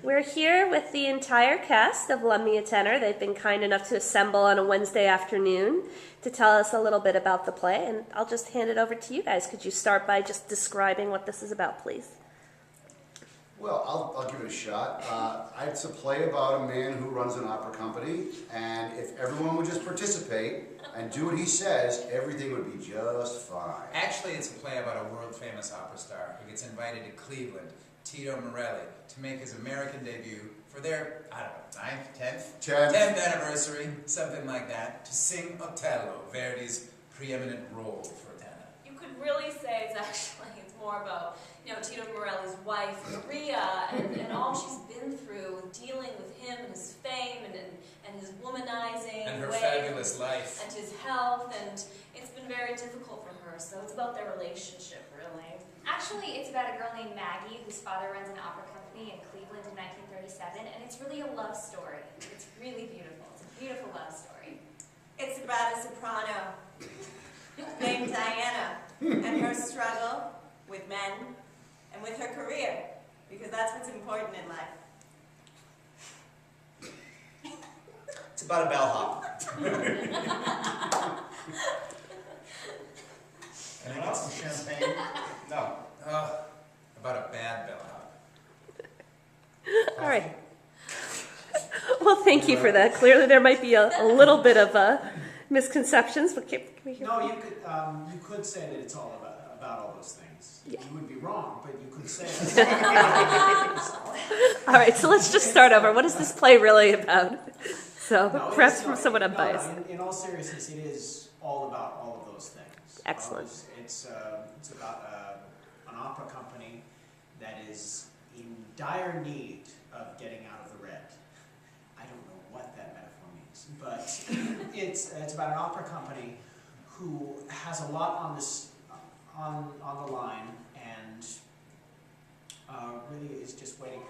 We're here with the entire cast of Lend Me A Tenor. They've been kind enough to assemble on a Wednesday afternoon to tell us a little bit about the play, and I'll just hand it over to you guys. Could you start by just describing what this is about, please? Well, I'll give it a shot. It's a play about a man who runs an opera company, and if everyone would just participate and do what he says, everything would be just fine. Actually, it's a play about a world-famous opera star who gets invited to Cleveland, Tito to make his American debut for their, I don't know, 10th anniversary, something like that, to sing Otello, Verdi's preeminent role for tenor. You could really say it's more about, Tito Morelli's wife, Maria, and all she's been through, dealing with him and his fame and his womanizing and her ways, fabulous life. And his health, and it's been very difficult for her, so it's about their relationship, really. Actually, it's about a girl named Maggie whose father runs an opera company in Cleveland in 1937, and it's really a love story. It's really beautiful. It's a beautiful love story. It's about a soprano named Diana and her struggle with men and with her career, because that's what's important in life. It's about a bellhop. Anything else? Some champagne? No. About a bad bellhop. All right. Well, thank you for that. Clearly there might be a little bit of misconceptions, but can we hear? No, you could say that it's all about all those things. Yeah. You would be wrong, but you could say that. All right, so let's just start over. What is this play really about? So No, perhaps from someone unbiased. In all seriousness, it is all about all of those things. Excellent. It's about an opera company that is in dire need of getting out of the red. I don't know what that metaphor means, but it's about an opera company who has a lot on the line and really is just waiting.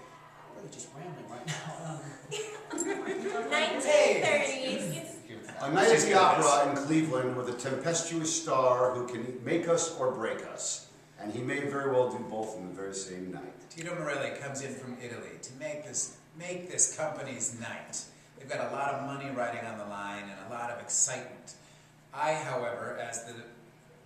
Really just rambling right now. 1930s. A night at the opera in Cleveland with a tempestuous star who can make us or break us. And he may very well do both in the very same night. Tito Morelli comes in from Italy to make this company's night. They've got a lot of money riding on the line and a lot of excitement. I, however, as the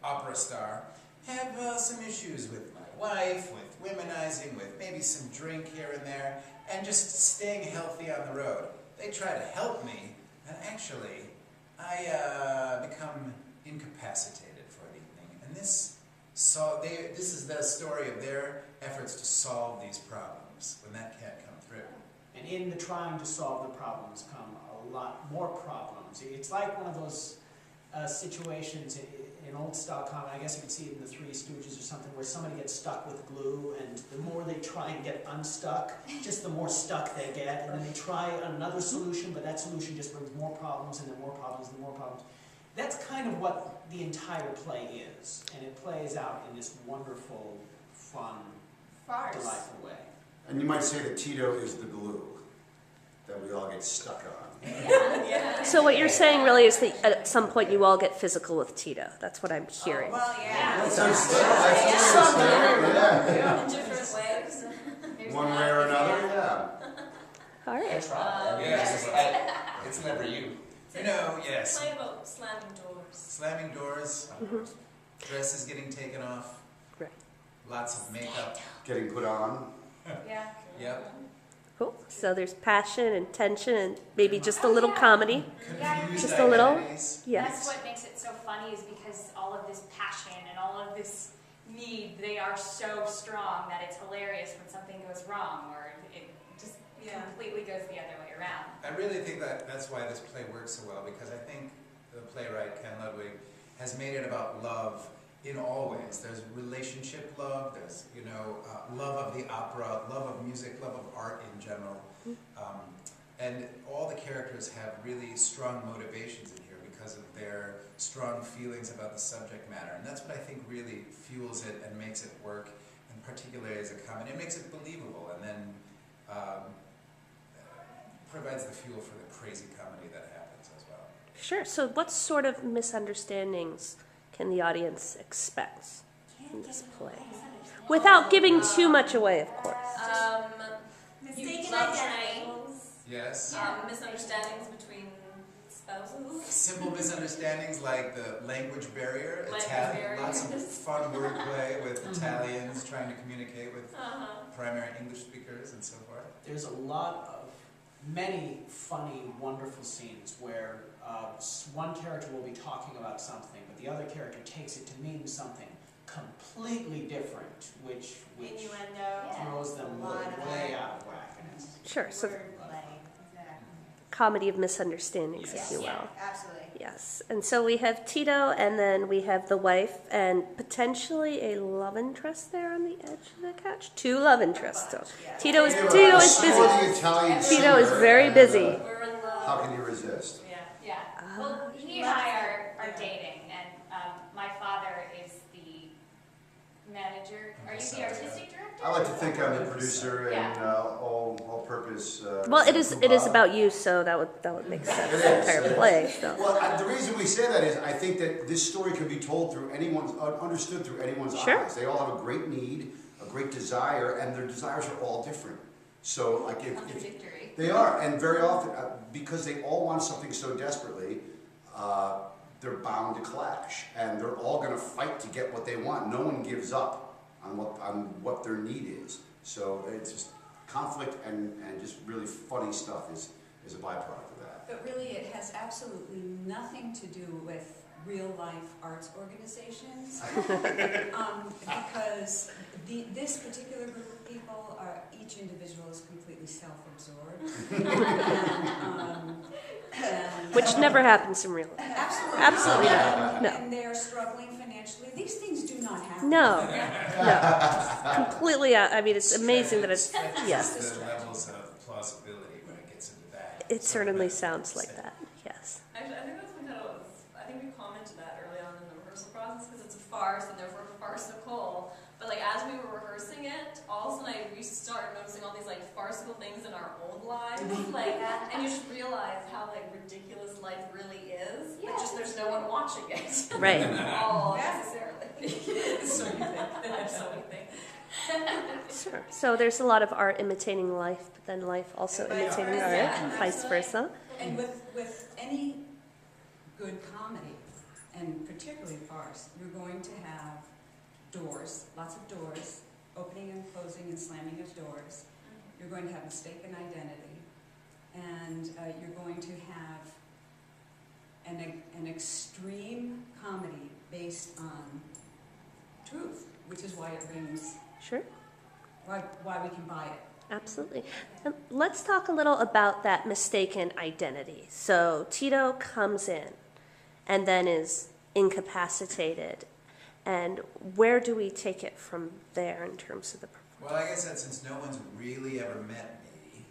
opera star, have some issues with my wife, with womanizing, with maybe some drink here and there, and just staying healthy on the road. They try to help me, and actually, I become incapacitated for an evening. And this is the story of their efforts to solve these problems when that can't come through. And in the trying to solve the problems come a lot more problems. It's like one of those situations in old style comedy, I guess you could see it in the Three Stooges or something, where somebody gets stuck with glue, and the more they try and get unstuck, just the more stuck they get, and then they try another solution, but that solution just brings more problems, and then more problems, and more problems. That's kind of what the entire play is, and it plays out in this wonderful, fun, Farce. delightful way. And you might say that Tito is the glue that we all get stuck on. Yeah. So what you're saying really is that at some point you all get physical with Tito. That's what I'm hearing. Well, yeah. That sounds yeah. In different ways. One way or another, yeah. All right. That's right. Yes. It's never you. Yes. Play about slamming doors. Slamming doors, dresses getting taken off, Right. lots of makeup. Getting put on. Yeah. Yep. Cool. So there's passion and tension and maybe just a little comedy. Confused Just a little. identities. Yes. That's what makes it so funny, is because all of this passion and all of this need, they are so strong that it's hilarious when something goes wrong, or it just completely goes the other way around. I really think that's why this play works so well, because I think the playwright, Ken Ludwig, has made it about love in all ways. There's relationship love, there's, love of the opera, love of music, love of art in general. And all the characters have really strong motivations in here because of their strong feelings about the subject matter. And that's what I think really fuels it and makes it work, and particularly as a comedy. It makes it believable, and then provides the fuel for the crazy comedy that happens as well. Sure. So what sort of misunderstandings can the audience expect in this play? Without giving too much away, of course. Mistaken Misunderstandings. Yes. Misunderstandings between spouses. Simple misunderstandings like the language barrier. Barrier. Lots of fun wordplay with Italians trying to communicate with primary English speakers and so forth. There's many funny, wonderful scenes where one character will be talking about something, but the other character takes it to mean something completely different, which Innuendo. throws them way out of whack. And it's Sure. So Wordplay. Exactly. comedy of misunderstandings, if you will. Yeah, absolutely. Yes. And so we have Tito, and then we have the wife, and potentially a love interest there on the edge of the couch. Two love interests. So Tito is You're Tito a is busy. swarthy Italian Tito is singer, very and, busy. We're in love. How can you resist? Yeah. Well, he and I are dating, and my father is the manager. Are you the artistic director? I like to think I'm the producer and all-purpose. Well, it is about you, so that would make sense. The entire play. So. Well, the reason we say that is I think that this story can be told through understood through anyone's Sure. eyes. They all have a great need, a great desire, and their desires are all different. So, like, if Contradictory. they are, and very often because they all want something so desperately, they're bound to clash, and they're all going to fight to get what they want. No one gives up on what their need is. So it's just conflict and just really funny stuff is a byproduct of that. But really, it has absolutely nothing to do with real-life arts organizations, because this particular group of people each individual is completely self-absorbed. Which never happens in real life. Absolutely. Absolutely not. No. And they're struggling financially. These things do not happen. No. Completely. I mean, it's amazing that it's yes. The levels of plausibility when it gets into that. It certainly sounds like that. Yes. Actually, I think that's been kind of, I think we commented that early on in the rehearsal process because it's a farce and therefore farcical. But like as we were rehearsing it, all of a sudden we started noticing all these like farcical things in our own lives, like, and you just realize how like ridiculous life really is. But just there's no one watching it. Right. Oh, necessarily. So you think. So you think. Sure. So there's a lot of art imitating life, but then life also imitating art, and vice versa. And with any good comedy, and particularly farce, you're going to have doors, lots of doors, opening and closing and slamming of doors. You're going to have mistaken identity, and you're going to have an extreme comedy based on truth, which is why it rings, Sure. why we can buy it. Absolutely. And let's talk a little about that mistaken identity. So Tito comes in and then is incapacitated. And where do we take it from there in terms of the performance? Well, I guess that since no one's really ever met me,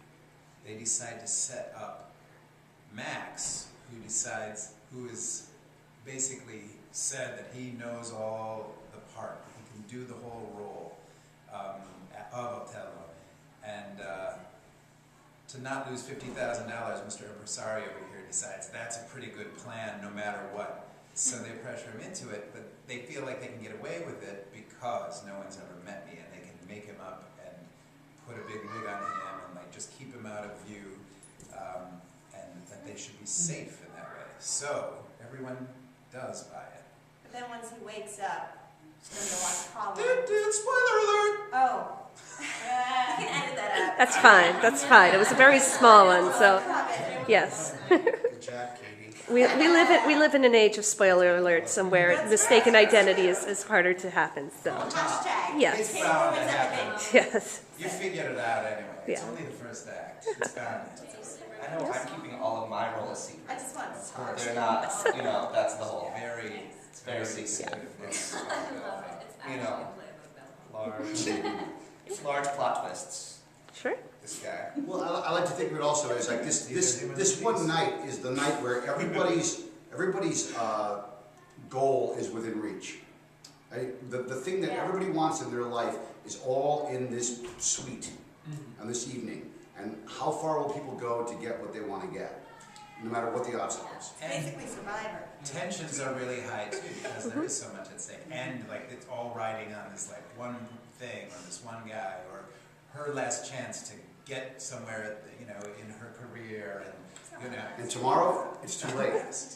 they decide to set up Max, who is basically said that he knows all the part. He can do the whole role of Othello. And to not lose $50,000, Mr. Impresario over here decides that's a pretty good plan no matter what. So they pressure him into it, but they feel like they can get away with it because no one's ever met me, and they can make him up and put a big wig on him and like just keep him out of view, and that they should be safe in that way. So everyone does buy it. But then once he wakes up, he's going to watch problems. Spoiler alert! Oh. You can edit that out. That's fine. That's fine. It was a very small one, so yes. Good job, Katie. We live in an age of spoiler alerts, and where mistaken identity is harder to happen. So Hashtag. yes, It's bound to happen. yes. You figured it out anyway. It's Yeah. only the first act. It's bound to. I know I'm keeping all of my roles secret. I just want to talk. They're not, that's the whole. It's very secretive. It's, I love it. It's actually You know. a play with Bellhop. large plot twists. Sure. This guy. Well, I like to think of it also as like this one night is the night where everybody's goal is within reach. The thing that everybody wants in their life is all in this suite on this evening. And how far will people go to get what they want to get, no matter what the obstacles? And Basically Survivor. tensions are really high too because there is so much at stake, and like it's all riding on this like one thing or this one guy or her last chance to get somewhere, you know, in her career, and you know. And tomorrow, it's too late.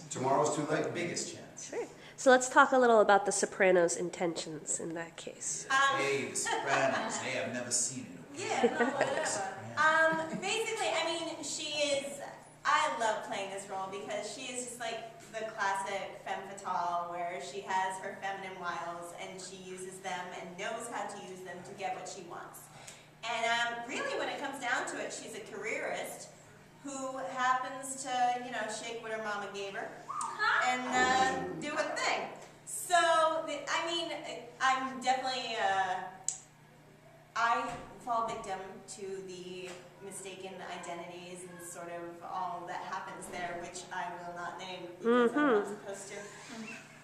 Tomorrow's too late. The biggest chance. Sure. So let's talk a little about the Sopranos' intentions in that case. Hey, the Sopranos. Hey, I've never seen it. Yeah, no, whatever. Basically, I mean, I love playing this role because she is just like the classic femme fatale where she has her feminine wiles and she uses them and knows how to use them to get what she wants. And really, when it comes down to it, she's a careerist who happens to, you know, shake what her mama gave her and do a thing. So, I mean, I'm definitely, I fall victim to the mistaken identities and sort of all that happens there, which I will not name because I'm not supposed to.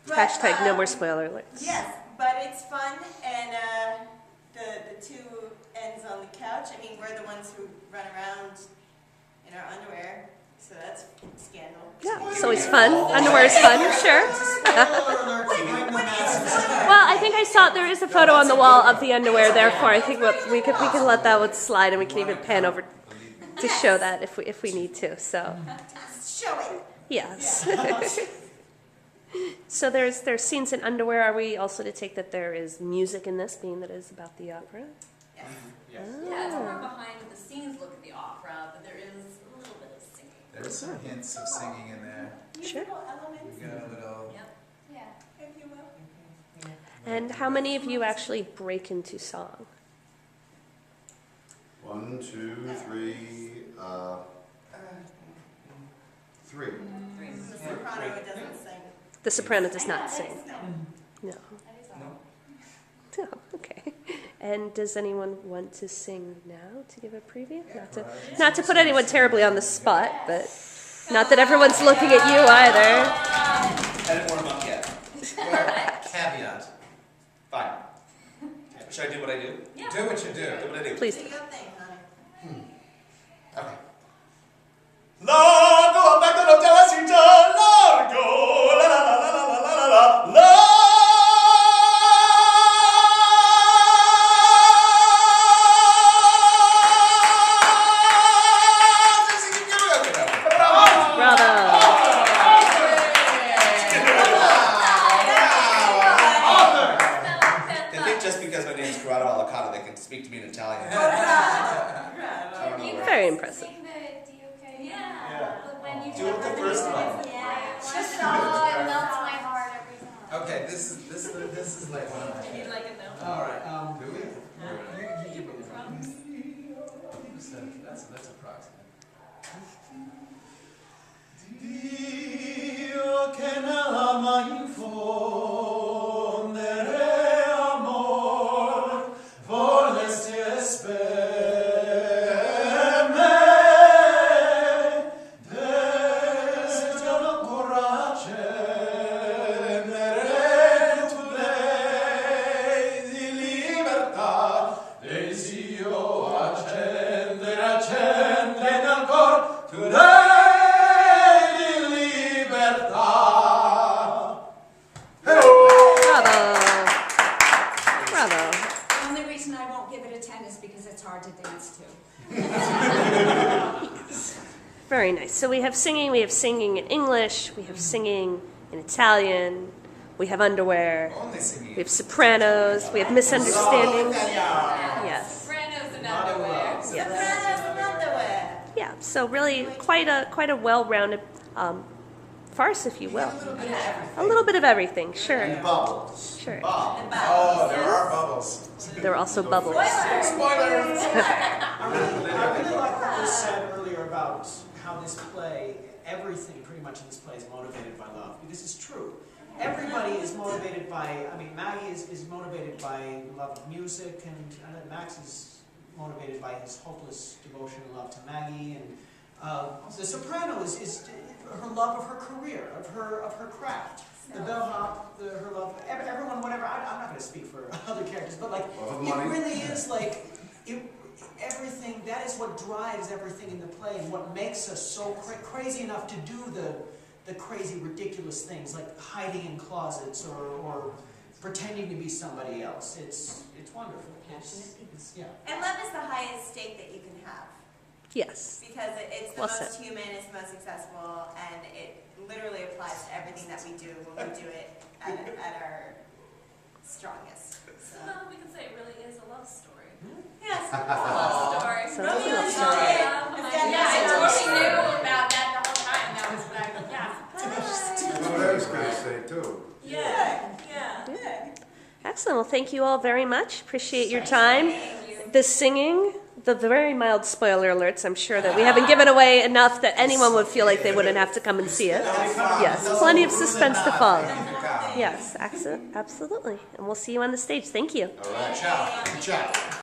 But, Hashtag no more spoiler alerts. Yes, but it's fun, and the two ends on the couch, I mean, we're the ones who run around in our underwear, so that's scandal. Yeah, it's always fun. Underwear is fun, sure. Well, I think I saw there is a photo on the wall of the underwear. Therefore, I think we can let that one slide, and we can even pan over to show that if we need to. So, Show it. yes. So there's scenes in underwear. Are we also to take that there is music in this, being that it is about the opera? Yes. Yes. Yeah, it's more behind the scenes look at the opera, but there is a little bit of singing. There's some hints of singing in there. Sure. Musical elements, We got a little. Yep. Yeah. if you will. And how many of you actually break into song? 1, 2, 3, 3. The soprano doesn't sing. The soprano does not sing. No. No. No. Okay. And does anyone want to sing now to give a preview? Not to put anyone terribly on the spot, but not that everyone's looking at you either. I didn't warm up yet. Caveat. Fine. Should I do what I do? Yeah. Do what you do. Do what I do. Please. Do your thing, honey. Okay. Largo, back della città, largo, la la la la la la la la la. Bravo. They think just because my name's Corrado Alicata, they can speak to me in Italian. I don't know where. Very impressive. Sing the DOK. Yeah. But when you Do it the first one. Yeah. Just it melts my heart every time. Okay, this is like one of my. You'd like it now? All right. Do we? You give me the Drums? That's approximate. Dio che n'ama infondere amor, volesti espeme, desio non coraggio, accendere tu lei di libertà, desio accende nel cor tu lei. The only reason I won't give it a 10 is because it's hard to dance to. Very nice. So we have singing in English, we have singing in Italian, we have underwear, Only singing. we have sopranos, we have misunderstandings. Yes. Sopranos and underwear. Yes. Sopranos and underwear. Yeah. So really quite a well-rounded farce, if you will. A little bit of everything, sure. And bubbles. Sure. Bubbles. Oh, there are bubbles. There are also bubbles. Spoilers! I really like what was said earlier about how this play, everything pretty much in this play is motivated by love. Because it's true. Everybody is motivated by, I mean, Maggie is motivated by love of music, and Max is motivated by his hopeless devotion and love to Maggie, and the Soprano is her love of her career, of her craft. The Bellhop, her love, everyone, whatever. I'm not going to speak for other characters, but like, Love of it money. really is like, everything, that is what drives everything in the play, and what makes us so crazy enough to do the crazy, ridiculous things, like hiding in closets or pretending to be somebody else. It's wonderful. Passionate people. Yeah. And love is the highest stake that you can have. Yes. Because it's the Well most said. human, it's the most accessible, and it literally applies to everything that we do when we do it at our strongest. So. Well, we can say it really is a love story. Yes, It's a love story. So Romeo it's a love and story. Juliet. Yeah, I totally knew about that the whole time. That was like, yeah. That's what I was gonna say too. Yeah. Excellent. Well, thank you all very much. Appreciate your time. The singing, the very mild spoiler alerts, I'm sure that we haven't given away enough that anyone would feel like they wouldn't have to come and see it. Yes, plenty of suspense to follow. Yes, absolutely. And we'll see you on the stage. Thank you. All right. Ciao. Ciao.